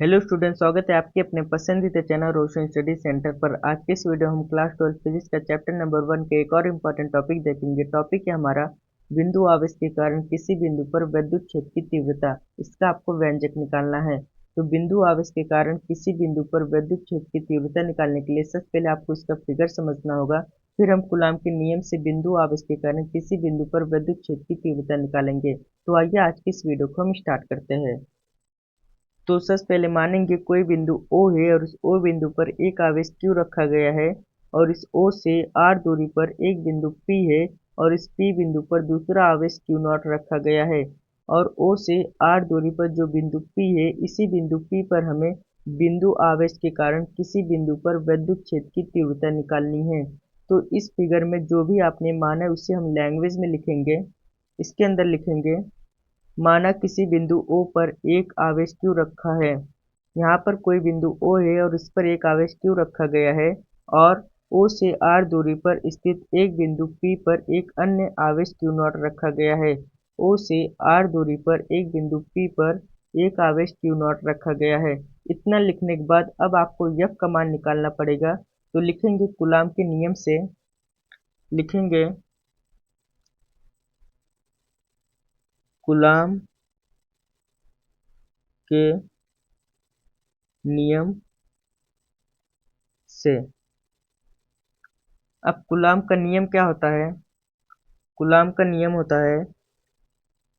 Hello student, स्वागत है आपके अपने पसंदीदा चैनल रोशन स्टडी सेंटर पर। आज के इस वीडियो में हम क्लास 12 फिजिक्स का चैप्टर नंबर 1 के एक और इम्पॉर्टेंट टॉपिक देखेंगे। टॉपिक है हमारा बिंदु आवेश के कारण किसी बिंदु पर विद्युत क्षेत्र की तीव्रता। इसका आपको व्यंजक निकालना है। तो बिंदु आवेश के कारण किसी बिंदु पर विद्युत क्षेत्र की तीव्रता निकालने के लिए सबसे पहले आपको इसका फिगर समझना होगा। फिर हम कूलाम के नियम से बिंदु आवेश के कारण किसी बिंदु पर विद्युत क्षेत्र की तीव्रता निकालेंगे। तो आइए आज की इस वीडियो को हम स्टार्ट करते हैं। तो सबसे पहले मानेंगे कोई बिंदु O है और उस O बिंदु पर एक आवेश Q रखा गया है और इस O से R दूरी पर एक बिंदु P है और इस P बिंदु पर दूसरा आवेश Q0 रखा गया है और O से R दूरी पर जो बिंदु P है, इसी बिंदु P पर हमें बिंदु आवेश के कारण किसी बिंदु पर विद्युत क्षेत्र की तीव्रता निकालनी है। तो इस फिगर में जो भी आपने माना है उसे हम लैंग्वेज में लिखेंगे। इसके अंदर लिखेंगे माना किसी बिंदु O पर एक आवेश Q रखा है। यहाँ पर कोई बिंदु O है और इस पर एक आवेश Q रखा गया है और O से R दूरी पर स्थित एक बिंदु P पर एक अन्य आवेश Q0 रखा गया है। O से R दूरी पर एक बिंदु P पर एक आवेश Q0 रखा गया है। इतना लिखने के बाद अब आपको F का मान निकालना पड़ेगा। तो लिखेंगे कूलाम के नियम से, लिखेंगे कूलाम के नियम से। अब कूलाम का नियम क्या होता है? कूलाम का नियम होता है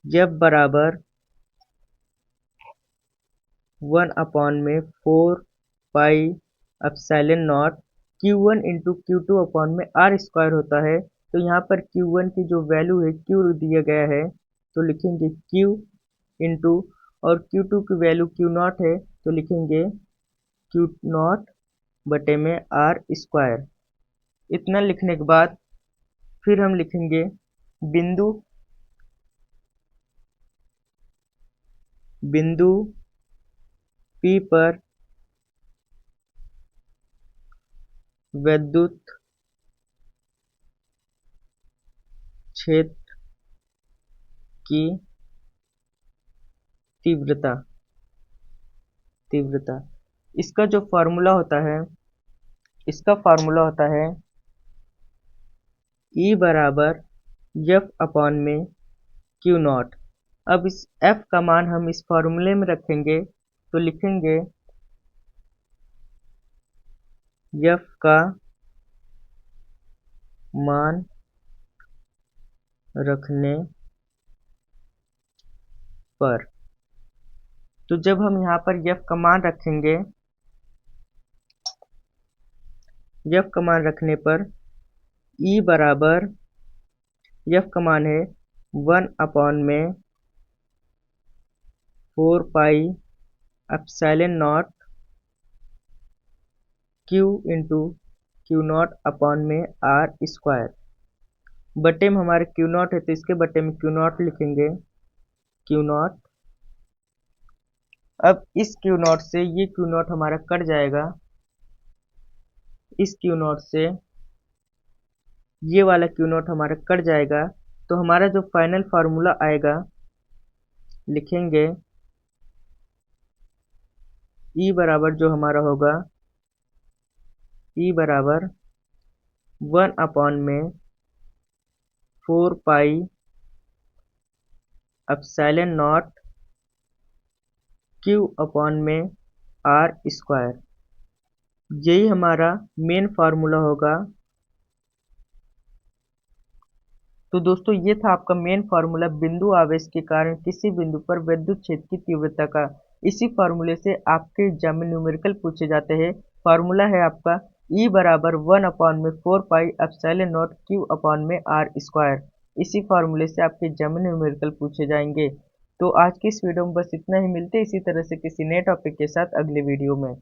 F बराबर 1/4 pi epsilon not Q1 into Q2 upon में R स्क्वायर होता है। तो यहाँ पर Q1 की जो वैल्यू है Q दिया गया है, तो लिखेंगे Q इंटू, और Q2 की वैल्यू Q0 है तो लिखेंगे Q0 बटे में R स्क्वायर। इतना लिखने के बाद फिर हम लिखेंगे बिंदु P पर विद्युत क्षेत्र की तीव्रता। इसका जो फॉर्मूला होता है, E बराबर F अपॉन में Q0। अब इस F का मान हम इस फॉर्मूले में रखेंगे तो लिखेंगे F का मान रखने पर, तो जब हम यहाँ पर F का मान रखेंगे, F का मान रखने पर E बराबर, F का मान है 1/4 pi epsilon not Q into Q0 upon में R स्क्वायर। बटे में हमारे Q0 है तो इसके बटे में Q0 लिखेंगे Q0। अब इस Q0 से ये Q0 हमारा कट जाएगा, इस Q0 से ये वाला Q0 हमारा कट जाएगा। तो हमारा जो फाइनल फार्मूला आएगा, लिखेंगे E बराबर जो हमारा होगा, E बराबर 1/4 pi epsilon not Q upon में R स्क्वायर। यही हमारा मेन फार्मूला होगा। तो दोस्तों ये था आपका मेन फार्मूला बिंदु आवेश के कारण किसी बिंदु पर विद्युत क्षेत्र की तीव्रता का। इसी फार्मूले से आपके एग्जाम में न्यूमेरिकल पूछे जाते हैं। फार्मूला है आपका E बराबर 1/4 pi epsilon not Q upon में R स्क्वायर। इसी फार्मूले से आपके एग्जाम में न्यूमेरिकल पूछे जाएंगे। तो आज की इस वीडियो में बस इतना ही। मिलते हैं इसी तरह से किसी नए टॉपिक के साथ अगले वीडियो में।